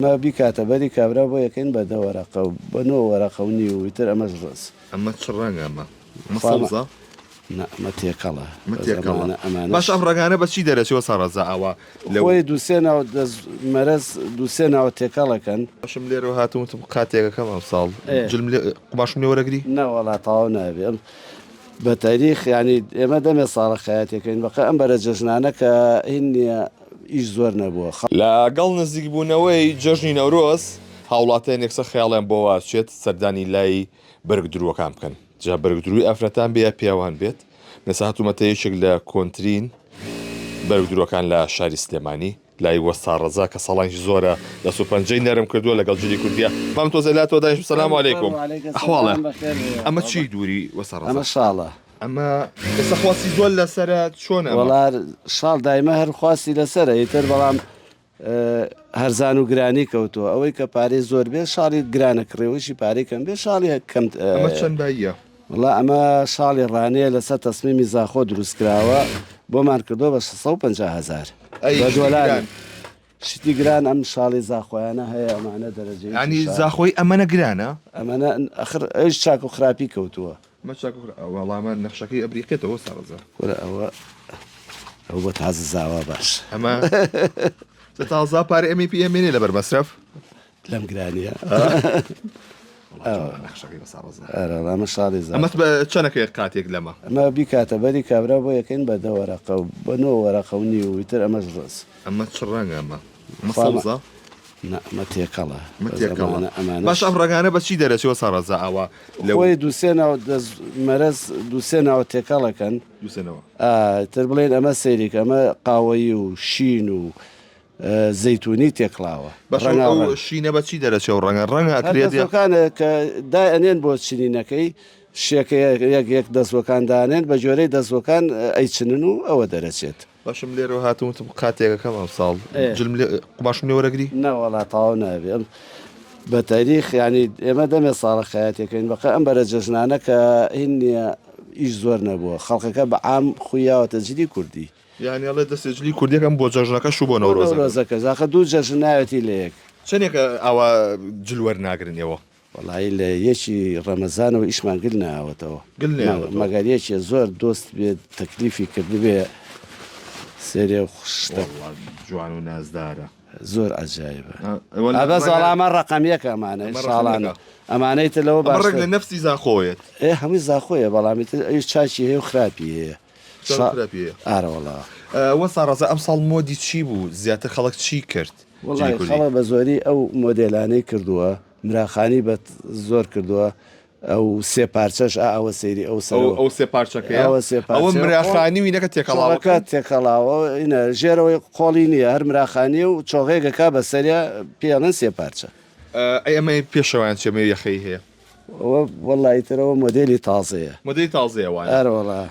ما بكاتە بەری کابرا بۆ یەکەین بە 10 وەرەقە و بە 9 وەرەقە و نیو ویتر ئەمەش ڕست ئەمە چ ڕەنگە ئەمە سەوزە ئەمە تێکەڵە باش ئەم ڕگانە بەچی دەرەچەوە سەرەزە ئەوە لەوەی دووسێنەوە مەرەز دووسێنەوە تێکەڵەکەن باشم لێرە هاتووتم کاتێکەکەم ئەم ساڵ قماشم لێ وەرەگری نەوەڵا تاوا نابێ بە تاریخ ینی ئێمە دەمێ ساڵە خەیاتەکەین بەقە ئەم بەرە جەژنانە کە هین نییە ئیش زۆر نەبووە لەگەڵ نزیک بوونەوەی جەژنی نەورۆز هاوڵاتیان یەکسەر خەیاڵیان بۆ واچێت سەردانی لای بەرگ دروەکان بکەن جا بەرگ دروی ئەفرەتان بێ پیاوان بێت نەسا هاتوومەتە یەکێک لە کۆنترین بەرگ دروەکان لە شاری سلێمانی لای وەستا ڕەزا کە ساڵانکی زۆرە لە سوپەنجەی نەرم کردووە لەگەڵ جلی کوردیا مام تۆزە لاتەوە دانیش سەلام عەلەیکوم ئەحواڵە ئەمە چی دووری وەستا ڕەزا ئەمە شاڵە ئەمە ئێستا خواستی زۆر لەسرە چۆنە وەڵار شاڵ دایمە هەر خواستی لەسرە ئیتر بەڵام هەرزان و گرانی کەوتووە ئەوەی کە پارەی زۆر بێ شاڵی گرانە کڕێوەشی پارەی کەم بێ شاڵی کەم ئەمە چەند باییە وڵا ئەمە شاڵی ڕانەیە لەسەر تەسمیمی زاخۆ دروستکراوە بۆمان کردووە بە 650,000 دۆلار شتی گران ئەم شاڵی زاخۆیانە هەیە ئەمانە دەرەجەی ینی زاخۆی ئەمەنە گرانە ئەمانە ئەخر ئەوش چاک و خراپی کەوتووە وەڵامە نەخشەکەی ئەبریقێتەوە سەرەزە ئەو بۆ تازە زاوا باش ئەمە تازا پارە ئەمی پی ئەمێنێ لەبەر مەسرف لەم گرانیە ئەمە شاڵی ئەمەت بە چەنەکە کاتێک لەمە ئەمە بیکاتە بەری کابرا بۆ یەکەین بە 10 وەرەقە و بە 9 وەرەقە و نیو ویتر ئەمەش ڕست ئەمە چ ڕەنگە ئەمە سەوزە ئەمە تێکەڵە باش ئەم ڕگانە بەچی دەرەچەوە سەرەزە ئەوە لەوەی دووسێنەوە مەرەز دووسێنەوە تێکەڵەکەن دووسێنەوە تر بڵێن ئەمە سەیرێک ئەمە قاوەیی و شین و زەیتونی تێکڵاوە شینە بەچی دەرەچەوە ڕەنگە دەستەکانە کە دای ئەنێن بۆ چنینەکەی شێکە یەک دەستوەکاندانێن بە جۆرەی دەستوەکان ئەیچنن و ئەوە دەرەچێت باشم لێرە هاتووتم کاتێکەکەم ئەم ساڵ قماشم لێ وەرەگری نەوەڵا تاوا نابێ بە تاریخ ینی ئێمە دەمێ ساڵە خەیاتەکەین بەقە ئەم بەرە جەژنانە کە هین نییە ئیش زۆر نەبووە خەڵکەکە بە عام خویاوەتە جلی کوردی یانیڵێ دەستێجلی کوردیەکەم بۆ جەژنەکە شو بۆ نەورۆزەکە زاخە دوو جەژن ناوێتی لە یەک چەندێکە ئەوە جلوەر ناگرنەوە وڵی لە یەکی ڕەمەزانەوە ئیشمان گل ناوەتەوە مەگەریەکی زۆر دۆست بێت تەکلیفی کرد بێ سێرێ خوشتە جوان و نازدارە زۆر ئەجایبە بەس وەڵامە ڕقەمیەکە ئەمانە شاڵانە ئەمانەی تر لەوە بەڕێک لە نەفسی زاخۆیت هەمووی زاخۆیە بەڵامی ئەوش چاچی هەیە و خراپی هەیە ئارەوەڵا وەستا ڕەزە ئەم ساڵ مۆدی چی بوو زیاتر خەڵک چی کرد خەڵک بە زۆری ئەو مۆدێلانەی کردووە مراخانی بە زۆر کردووە ئەو سێ پارچەش ئەوە سەیری ئەو سێ پارچەکەی ئەوە مراخانی وینەکە تێکەڵاوەکە تێکەڵاوە ژێرەوەی قۆڵی نییە هەر مراخانی و چۆغێگەکە بە سەریا پێڵەن سێ پارچە ئەمە پێشەوەیان چێمە یەخەی هەیە وەڵایترەوە مۆدێلی تازەیە مۆدەی تازەیە ئەرەوەڵا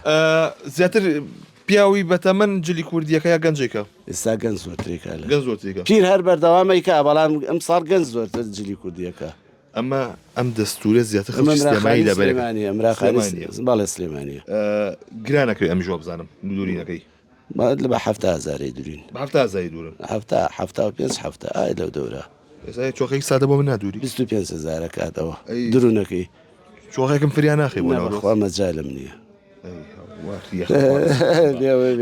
زیاتر پیاوی بەتەمەن جلی کوردیەکە یا گەنجێکە ئێستا گەنج زۆرترێکە گەنج زۆرترێکە پیر هەر بەردەوامەیکە بەڵام ئەم ساڵ گەنج زۆرتر جلی کوردیەکە ئەم دەستورە زیاتر سلێمانی لەبەرمانی باڵێ سلێمانیە گرانەکەی ئەم ژۆ بزانم دوورینەکەی لە بە 7,000 دوورین 7,000 دوورن 5 ئای لەو دەورە چۆخێک سادە بۆ من نادووری 25,000 کاتەوە درونەکەی چۆخێکم فریان ناخی بۆ ناوەخوا مەجالم نییە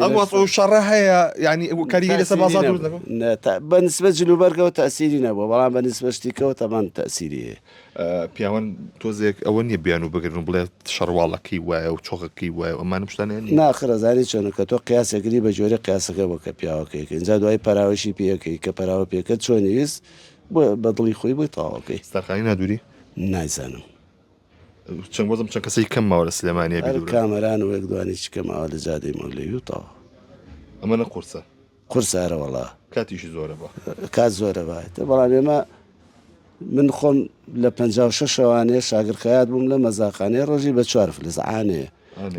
ئەم شەڕە هەیە ینی کاریگەری لەسەر بازار بە نسبە جلوبەرگەوە تەسیری نەبووە بەڵام بە نسبە شتیکەوە تەمان تەسیری هەیە پیاوان تۆزێک ئەوە نییە بیان و بگرن بڵێ شەڕواڵەکەی وایە و چۆخەکەی وایە ئەمانم شتانێن ناخرەزانی چۆنە کە تۆ قیاسەکەی بە جۆرە قیاسەکە بۆ کە پیاوەکەیکە اینجا دوای پەراوەشی پێەکەی کە پەراوە پێکرد چۆن نویست بە دڵی خۆی بۆی تاواکەی ستەرخانی نادووری نایزانم چەند وەزم چەند کەسەی کەم ماوە لە سلێمانیە کامەران و یەکدوانی چ کەماوە لە جادەی مەولەوی و تاوە ئەمەنە قورسە قورسارەوەڵا کاتیشی زۆرە بە کات زۆرە بایێتە بەڵام ئێمە من خۆم لە 56 شەوانەیە شاگرخەیات بووم لە مەزاقانەیە ڕۆژی بە 4 فلزعانەیە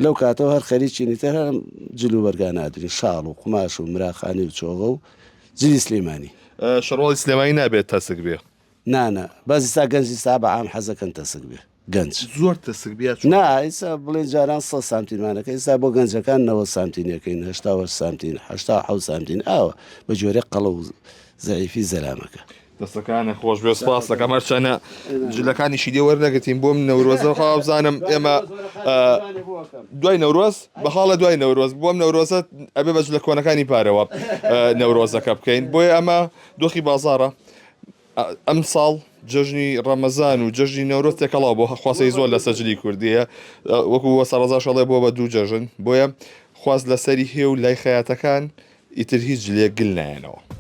لەو کاتەوە هەر خەریکی تر هەم جلو بەرگان نادرین شاڵ و قماش و مراخانی و چۆغە و جلی سلێمانی شەڕۆڵی سلێمانی نابێت تەسک بێ نانە بەزی سا گەنجی سا بە عام حەزەکەن تەسک بێ گەنج زۆر تەسک بێت ئیسا بڵێن جاران 100 سانتیمانەکە ئێستا بۆ گەنجەکان 90 سانتینەکەین 80 سانتین 80 سانتین ئاوە بە جۆرە قەڵە و زەعیفی زەلامەکە دەستەکانە خۆش بێ سپاس دەکەم هەرچەنە جلەکانیشی دێ وەرنەگرتین بۆم نەورۆزە خاوزانم ئێمە دوای نەورۆز بەخاڵە دوای نەورۆز بۆم نەورۆزە ئەبێ بە جلە کۆنەکانی پارەوە نەورۆزەکە بکەین بۆیە ئەمە دۆخی بازارە ئەم ساڵ جژنی ڕەمەزان و جژنی نەورۆز تێکەڵاو بۆ خواستەی زۆر لە سەجلی کوردیە وەکو وە سەرەزا شەڵێ بۆ بە دوو جەژن بۆیە خواست لەسەری هێو لای خەیاتەکان ئیتر هیچ جلێک گل نایەنەوە.